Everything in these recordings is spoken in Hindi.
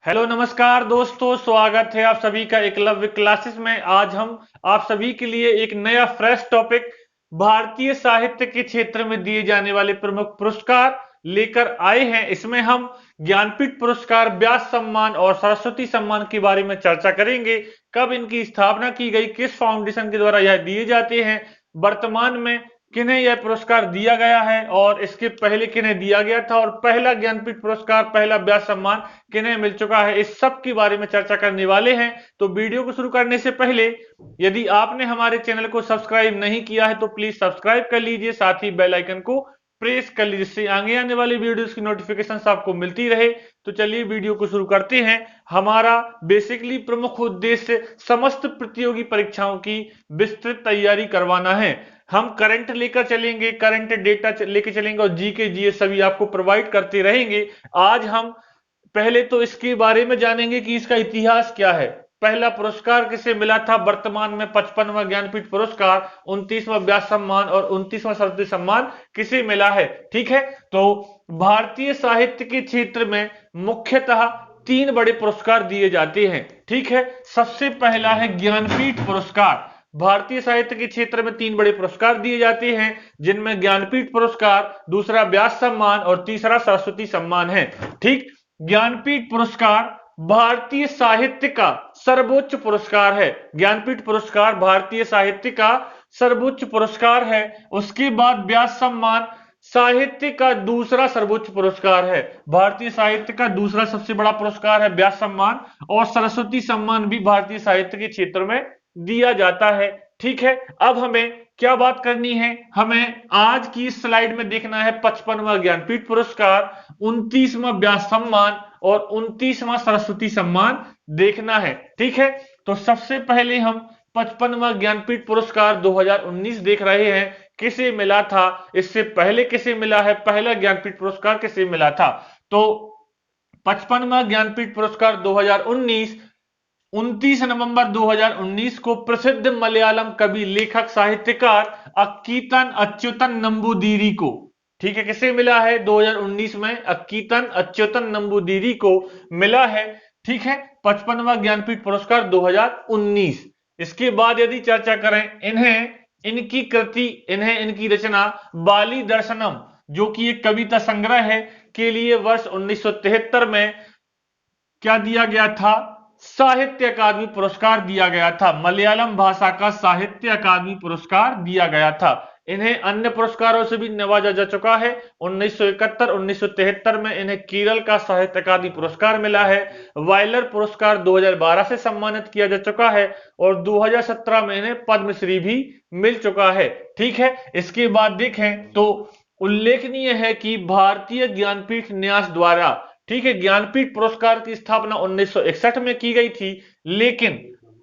हेलो नमस्कार दोस्तों, स्वागत है आप सभी का एकलव्य क्लासेस में। आज हम आप सभी के लिए एक नया फ्रेश टॉपिक भारतीय साहित्य के क्षेत्र में दिए जाने वाले प्रमुख पुरस्कार लेकर आए हैं। इसमें हम ज्ञानपीठ पुरस्कार, व्यास सम्मान और सरस्वती सम्मान के बारे में चर्चा करेंगे। कब इनकी स्थापना की गई, किस फाउंडेशन के द्वारा यह दिए जाते हैं, वर्तमान में किन्हें यह पुरस्कार दिया गया है और इसके पहले किन्हें दिया गया था, और पहला ज्ञानपीठ पुरस्कार, पहला व्यास सम्मान किन्हें मिल चुका है, इस सब के बारे में चर्चा करने वाले हैं। तो वीडियो को शुरू करने से पहले यदि आपने हमारे चैनल को सब्सक्राइब नहीं किया है तो प्लीज सब्सक्राइब कर लीजिए, साथ ही बेल आइकन को प्रेस कर लीजिए, जिससे आगे आने वाली वीडियोस की नोटिफिकेशन आपको मिलती रहे। तो चलिए वीडियो को शुरू करते हैं। हमारा बेसिकली प्रमुख उद्देश्य समस्त प्रतियोगी परीक्षाओं की विस्तृत तैयारी करवाना है। हम करंट लेकर चलेंगे, करंट डेटा लेकर चलेंगे और जीके जीएस सभी आपको प्रोवाइड करते रहेंगे। आज हम पहले तो इसके बारे में जानेंगे कि इसका इतिहास क्या है। पहला पुरस्कार किसे मिला था, वर्तमान में 55वां ज्ञानपीठ पुरस्कार, 29वां व्यास सम्मान और 29वां सरस्वती सम्मान किसे मिला है। ठीक है, तो भारतीय साहित्य के क्षेत्र में मुख्यतः 3 बड़े पुरस्कार दिए जाते हैं। ठीक है, सबसे पहला है ज्ञानपीठ पुरस्कार। भारतीय साहित्य के क्षेत्र में 3 बड़े पुरस्कार दिए जाते हैं, जिनमें ज्ञानपीठ पुरस्कार, दूसरा व्यास सम्मान और तीसरा सरस्वती सम्मान है। ठीक, ज्ञानपीठ पुरस्कार भारतीय साहित्य का सर्वोच्च पुरस्कार है। ज्ञानपीठ पुरस्कार भारतीय साहित्य का सर्वोच्च पुरस्कार है। उसके बाद व्यास सम्मान साहित्य का दूसरा सर्वोच्च पुरस्कार है। भारतीय साहित्य का दूसरा सबसे बड़ा पुरस्कार है व्यास सम्मान, और सरस्वती सम्मान भी भारतीय साहित्य के क्षेत्र में दिया जाता है। ठीक है, अब हमें क्या बात करनी है, हमें आज की स्लाइड में देखना है 55वां ज्ञानपीठ पुरस्कार, 29वां व्यास सम्मान और 29वां सरस्वती सम्मान देखना है। ठीक है, तो सबसे पहले हम 55वां ज्ञानपीठ पुरस्कार 2019 देख रहे हैं, किसे मिला था, इससे पहले किसे मिला है, पहला ज्ञानपीठ पुरस्कार किसे मिला था। तो 55वां ज्ञानपीठ पुरस्कार 2019 29 नवंबर 2019 को प्रसिद्ध मलयालम कवि, लेखक, साहित्यकार अक्कीतन अच्युतन नंबूदिरी को, ठीक है, किसे मिला है 2019 में, अक्कीतन अच्युतन नंबूदिरी को मिला है। ठीक है, 55वां ज्ञानपीठ पुरस्कार 2019। इसके बाद यदि चर्चा करें, इनकी कृति, इनकी रचना बाली दर्शनम, जो कि एक कविता संग्रह है, के लिए वर्ष 1973 में क्या दिया गया था, साहित्य अकादमी पुरस्कार दिया गया था। मलयालम भाषा का साहित्य अकादमी पुरस्कार दिया गया था। इन्हें अन्य पुरस्कारों से भी नवाजा जा चुका है। 1971, 1973 में इन्हें केरल का साहित्य अकादमी पुरस्कार मिला है। वायलर पुरस्कार 2012 से सम्मानित किया जा चुका है और 2017 में इन्हें पद्मश्री भी मिल चुका है। ठीक है, इसके बाद देखें तो उल्लेखनीय है कि भारतीय ज्ञानपीठ न्यास द्वारा, ठीक है, ज्ञानपीठ पुरस्कार की स्थापना 1961 में की गई थी, लेकिन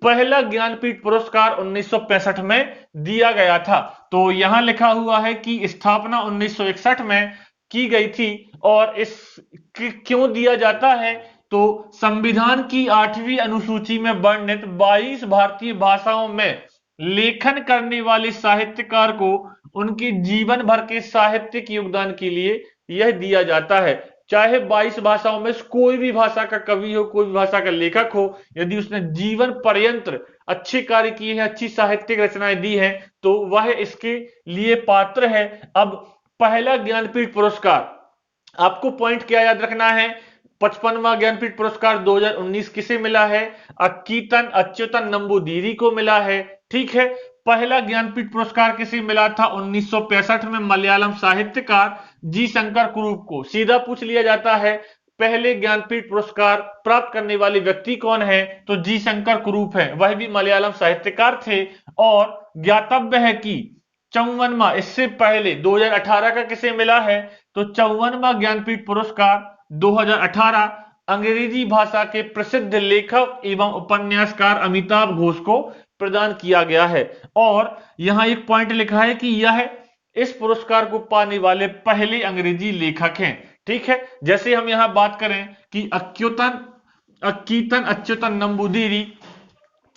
पहला ज्ञानपीठ पुरस्कार 1965 में दिया गया था। तो यहां लिखा हुआ है कि स्थापना 1961 में की गई थी, और इस क्यों दिया जाता है, तो संविधान की 8वीं अनुसूची में वर्णित 22 भारतीय भाषाओं में लेखन करने वाले साहित्यकार को उनके जीवन भर के साहित्यिक योगदान के लिए यह दिया जाता है। चाहे 22 भाषाओं में कोई भी भाषा का कवि हो, कोई भी भाषा का लेखक हो, यदि उसने जीवन पर्यंत अच्छे कार्य किए हैं, अच्छी साहित्यिक रचनाएं दी हैं, तो वह इसके लिए पात्र है। अब पहला ज्ञानपीठ पुरस्कार, आपको पॉइंट क्या याद रखना है, 55वां ज्ञानपीठ पुरस्कार 2019 किसे मिला है, अक्कीतन अच्युतन नंबूदिरी को मिला है। ठीक है, पहला ज्ञानपीठ पुरस्कार किसे मिला था, 1965 में मलयालम साहित्यकार जी शंकर कुरूप को। सीधा पूछ लिया जाता है, पहले ज्ञानपीठ पुरस्कार प्राप्त करने वाले व्यक्ति कौन है, तो जी शंकर कुरूप है, वह भी मलयालम साहित्यकार थे। और ज्ञातव्य है कि 54वां, इससे पहले 2018 का किसे मिला है, तो 54वां ज्ञानपीठ पुरस्कार 2018 अंग्रेजी भाषा के प्रसिद्ध लेखक एवं उपन्यासकार अमिताभ घोष को प्रदान किया गया है। और यहां एक पॉइंट लिखा है कि यह इस पुरस्कार को पाने वाले पहले अंग्रेजी लेखक हैं। ठीक है, जैसे हम यहां बात करें कि अक्कीतन अच्युतन नंबूदिरी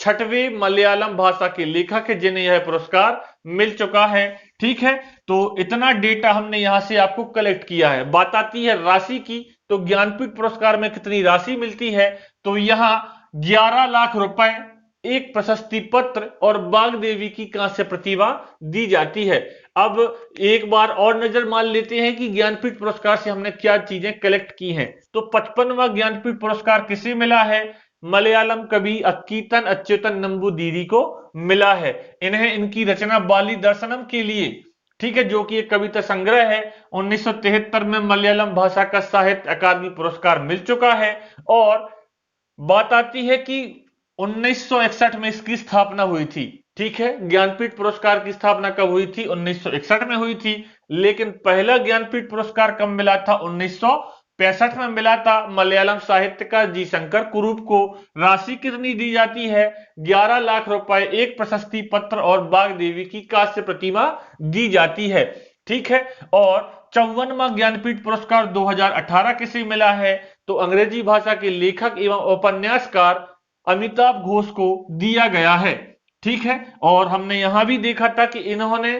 6वें मलयालम भाषा के लेखक है, जिन्हें यह पुरस्कार मिल चुका है। ठीक है, तो इतना डेटा हमने यहां से आपको कलेक्ट किया है। बात आती है राशि की, तो ज्ञानपीठ पुरस्कार में कितनी राशि मिलती है, तो यहां 11 लाख रुपए, एक प्रशस्ति पत्र और बाग देवी की कांस्य प्रतिभा दी जाती है। अब एक बार और नजर मार लेते हैं कि ज्ञानपीठ पुरस्कार से हमने क्या चीजें कलेक्ट की हैं। तो 55वां ज्ञानपीठ पुरस्कार किसे मिला है, मलयालम कवि अक्कीतन अच्युतन नंबूदिरी को मिला है। इन्हें इनकी रचना बाली दर्शनम के लिए, ठीक है, जो कि एक कविता संग्रह है, 1973 में मलयालम भाषा का साहित्य अकादमी पुरस्कार मिल चुका है। और बात आती है कि 1961 में इसकी स्थापना हुई थी। ठीक है, ज्ञानपीठ पुरस्कार की स्थापना कब हुई थी, 1961 में हुई थी। लेकिन पहला ज्ञानपीठ पुरस्कार कब मिला था, 1965 में मिला था मलयालम साहित्यकार जी शंकर कुरूप को। राशि कितनी दी जाती है, 11 लाख रुपए, एक प्रशस्ति पत्र और बाग देवी की कांस्य प्रतिमा दी जाती है। ठीक है, और 54वां ज्ञानपीठ पुरस्कार 2018 किसे मिला है, तो अंग्रेजी भाषा के लेखक एवं उपन्यासकार अमिताभ घोष को दिया गया है। ठीक है, और हमने यहां भी देखा था कि इन्होंने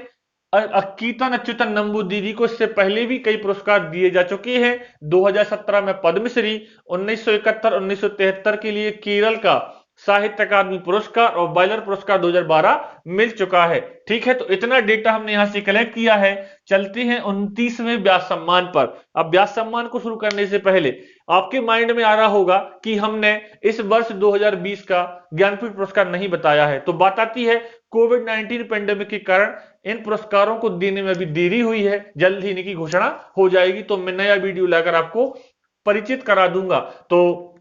अक्कीतन अच्युतन नंबूदिरी को इससे पहले भी कई पुरस्कार दिए जा चुके हैं। 2017 में पद्मश्री, 1971 1973 के लिए केरल का साहित्य अकादमी पुरस्कार और बाइलर पुरस्कार 2012 मिल चुका है। ठीक है, तो इतना डेटा हमने यहां से कलेक्ट किया है। चलते हैं 29वें व्यास सम्मान पर। अब व्यास सम्मान को शुरू करने से पहले आपके माइंड में आ रहा होगा कि हमने इस वर्ष 2020 का ज्ञानपीठ पुरस्कार नहीं बताया है। तो बात आती है कोविड-19 पेंडेमिक के कारण इन पुरस्कारों को देने में भी देरी हुई है। जल्द ही इनकी घोषणा हो जाएगी, तो मैं नया वीडियो लाकर आपको परिचित करा दूंगा। तो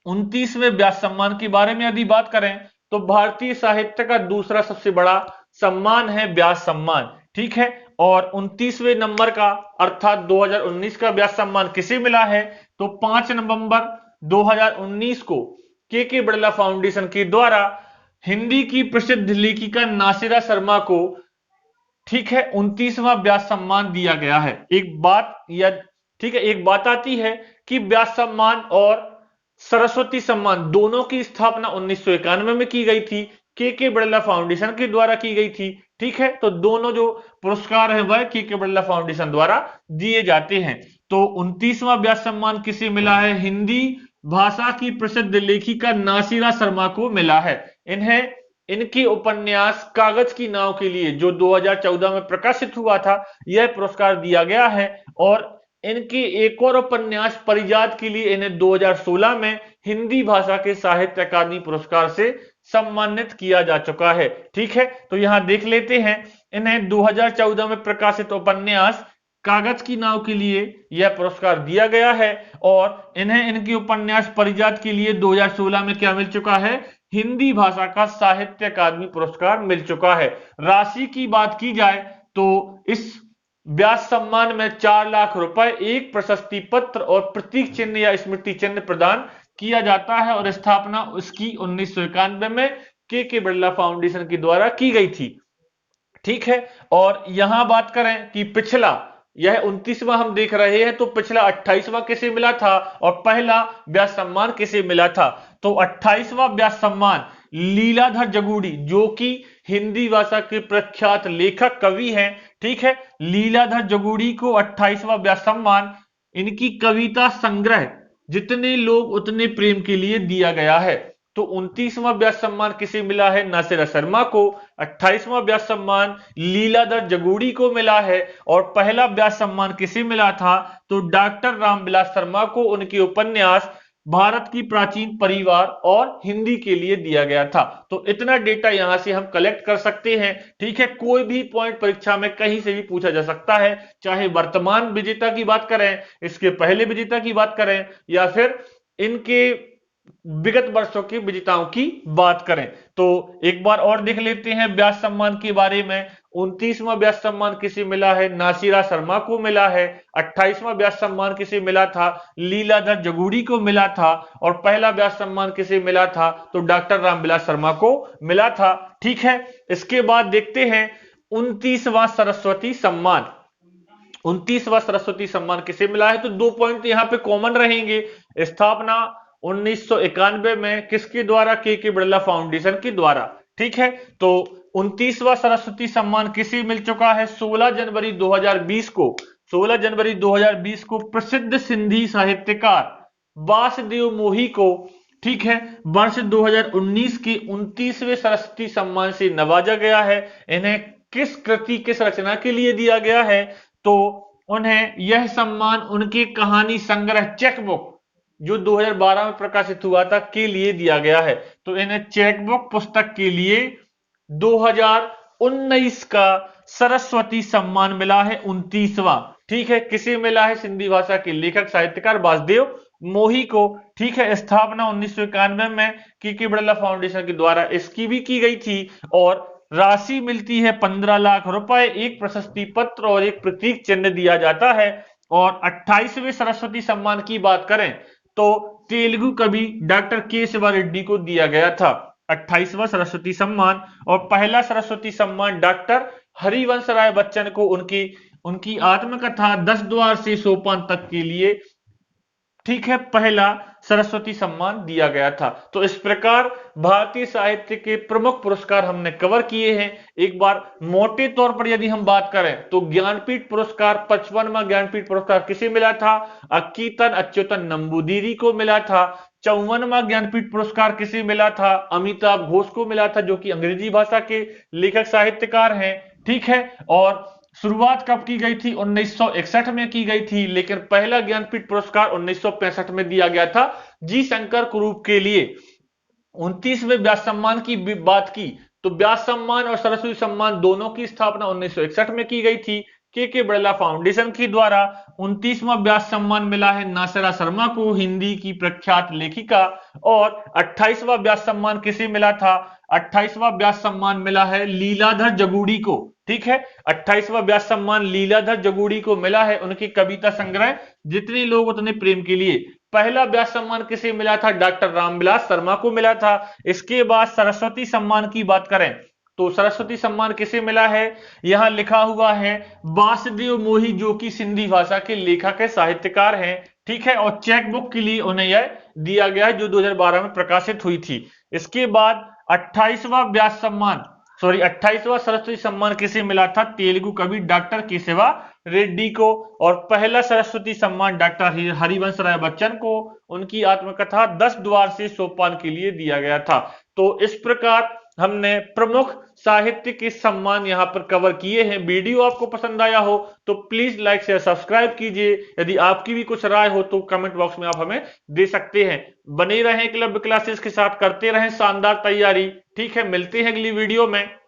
29वें व्यास सम्मान के बारे में यदि बात करें तो भारतीय साहित्य का दूसरा सबसे बड़ा सम्मान है व्यास सम्मान। ठीक है, और 29वें नंबर का अर्थात 2019 का व्यास सम्मान किसे मिला है, तो 5 नवंबर 2019 को के बिड़ला फाउंडेशन के द्वारा हिंदी की प्रसिद्ध लेखिका नासिरा शर्मा को, ठीक है, 29वां व्यास सम्मान दिया गया है। एक बात या ठीक है, एक बात आती है कि व्यास सम्मान और सरस्वती सम्मान दोनों की स्थापना 1991 में की गई थी, के बिड़ला फाउंडेशन के द्वारा की गई थी। ठीक है, तो दोनों जो पुरस्कार है वह के बिड़ला फाउंडेशन द्वारा दिए जाते हैं। तो 29वां व्यास सम्मान किसे मिला है, हिंदी भाषा की प्रसिद्ध लेखिका नासिरा शर्मा को मिला है। इन्हें इनकी उपन्यास कागज की नाव के लिए, जो 2014 में प्रकाशित हुआ था, यह पुरस्कार दिया गया है। और इनके एक और उपन्यास परिजात के लिए इन्हें 2016 में हिंदी भाषा के साहित्य अकादमी पुरस्कार से सम्मानित किया जा चुका है। ठीक है, तो यहां देख लेते हैं, इन्हें 2014 में प्रकाशित उपन्यास कागज की नाव के लिए यह पुरस्कार दिया गया है। और इन्हें इनके उपन्यास परिजात के लिए 2016 में क्या मिल चुका है, हिंदी भाषा का साहित्य अकादमी पुरस्कार मिल चुका है। राशि की बात की जाए तो इस व्यास सम्मान में 4 लाख रुपए, एक प्रशस्ति पत्र और प्रतीक चिन्ह या स्मृति चिन्ह प्रदान किया जाता है। और स्थापना उसकी 1991 में के बिड़ला फाउंडेशन के द्वारा की गई थी। ठीक है, और यहां बात करें कि पिछला, यह 29वां हम देख रहे हैं, तो पिछला 28वां किसे मिला था और पहला व्यास सम्मान किसे मिला था, तो 28वां व्यास सम्मान लीलाधर जगूड़ी, जो कि हिंदी भाषा के प्रख्यात लेखक कवि हैं। ठीक है, लीलाधर जगूड़ी को 28वां व्यास सम्मान इनकी कविता संग्रह जितने लोग उतने प्रेम के लिए दिया गया है। तो 29वां व्यास सम्मान किसे मिला है, नासिरा शर्मा को। 28वां व्यास सम्मान लीलाधर जगूड़ी को मिला है। और पहला व्यास सम्मान किसे मिला था, तो डॉक्टर रामविलास शर्मा को उनके उपन्यास भारत की प्राचीन परिवार और हिंदी के लिए दिया गया था। तो इतना डेटा यहां से हम कलेक्ट कर सकते हैं। ठीक है, कोई भी पॉइंट परीक्षा में कहीं से भी पूछा जा सकता है, चाहे वर्तमान विजेता की बात करें, इसके पहले विजेता की बात करें, या फिर इनके विगत वर्षों के विजेताओं की बात करें। तो एक बार और देख लेते हैं व्यास सम्मान के बारे में। 29वां व्यास सम्मान किसे मिला है, नासिरा शर्मा को मिला है। 28वां व्यास सम्मान किसे मिला था, लीलाधर जगूड़ी को मिला था। और पहला व्यास सम्मान किसे मिला था, तो डॉक्टर रामविलास शर्मा को मिला था। ठीक है, इसके बाद देखते हैं 29वां सरस्वती सम्मान। 29वां सरस्वती सम्मान किसे मिला है, तो 2 पॉइंट यहां पे कॉमन रहेंगे। स्थापना 1991 में किसके द्वारा, के बिड़ला फाउंडेशन के द्वारा। ठीक है। तो 29वां सरस्वती सम्मान किसे मिल चुका है? 16 जनवरी 2020 को, 16 जनवरी 2020 को प्रसिद्ध सिंधी साहित्यकार वासुदेव मोही को, ठीक है, वर्ष 2019 के 29वें सरस्वती सम्मान से नवाजा गया है। इन्हें किस कृति, किस रचना के लिए दिया गया है? तो उन्हें यह सम्मान उनकी कहानी संग्रह चेकबुक जो 2012 में प्रकाशित हुआ था के लिए दिया गया है। तो इन्हें चेकबुक पुस्तक के लिए 2019 का सरस्वती सम्मान मिला है, 29वां। ठीक है, किसे मिला है? सिंधी भाषा के लेखक साहित्यकार वासुदेव मोही को। ठीक है, स्थापना 1991 में के बिड़ला फाउंडेशन के द्वारा इसकी भी की गई थी और राशि मिलती है 15 लाख रुपए, एक प्रशस्ति पत्र और एक प्रतीक चिन्ह दिया जाता है। और 28वें सरस्वती सम्मान की बात करें तो तेलुगु कवि डॉक्टर के शिवा रेड्डी को दिया गया था 28वां सरस्वती सम्मान। और पहला सरस्वती सम्मान डॉक्टर हरिवंश राय बच्चन को उनकी आत्मकथा 10 द्वार से सोपान तक के लिए, ठीक है, पहला सरस्वती सम्मान दिया गया था। तो इस प्रकार भारतीय साहित्य के प्रमुख पुरस्कार हमने कवर किए हैं। एक बार मोटे तौर पर यदि हम बात करें तो ज्ञानपीठ पुरस्कार 55वां ज्ञानपीठ पुरस्कार किसे मिला था? अक्कीतन अच्युतन नंबूदिरी को मिला था। 54वां ज्ञानपीठ पुरस्कार किसे मिला था? अमिताभ घोष को मिला था, जो कि अंग्रेजी भाषा के लेखक साहित्यकार हैं। ठीक है, और शुरुआत कब की गई थी? 1961 में की गई थी, लेकिन पहला ज्ञानपीठ पुरस्कार 1965 में दिया गया था जी शंकर कुरूप के लिए। 29वें व्यास सम्मान की बात की तो व्यास सम्मान और सरस्वती सम्मान दोनों की स्थापना 1961 में की गई थी के बिड़ला फाउंडेशन के द्वारा। 29वां व्यास सम्मान मिला है नासिरा शर्मा को, हिंदी की प्रख्यात लेखिका। और 28वां व्यास सम्मान किसे मिला था? 28वां व्यास सम्मान मिला है लीलाधर जगूड़ी को। ठीक है, 28वां व्यास सम्मान लीलाधर जगूड़ी को मिला है उनकी कविता संग्रह जितने लोग उतने प्रेम के लिए। पहला व्यास सम्मान किसे मिला था? डॉक्टर रामविलास शर्मा को मिला था। इसके बाद सरस्वती सम्मान की बात करें तो सरस्वती सम्मान किसे मिला है? यहां लिखा हुआ है वासुदेव मोही, जो कि सिंधी भाषा के लेखक है, साहित्यकार हैं। ठीक है, और चेकबुक के लिए उन्हें यह दिया गया है जो 2012 में प्रकाशित हुई थी। इसके बाद 28वां सरस्वती सम्मान किसे मिला था? तेलुगु कवि डॉक्टर केशवा रेड्डी को। और पहला सरस्वती सम्मान डॉक्टर हरिवंश राय बच्चन को उनकी आत्मकथा 10 द्वार से सोपान के लिए दिया गया था। तो इस प्रकार हमने प्रमुख साहित्य के सम्मान यहां पर कवर किए हैं। वीडियो आपको पसंद आया हो तो प्लीज लाइक शेयर सब्सक्राइब कीजिए। यदि आपकी भी कुछ राय हो तो कमेंट बॉक्स में आप हमें दे सकते हैं। बने रहें क्लब क्लासेस के साथ, करते रहें शानदार तैयारी। ठीक है, मिलते हैं अगली वीडियो में।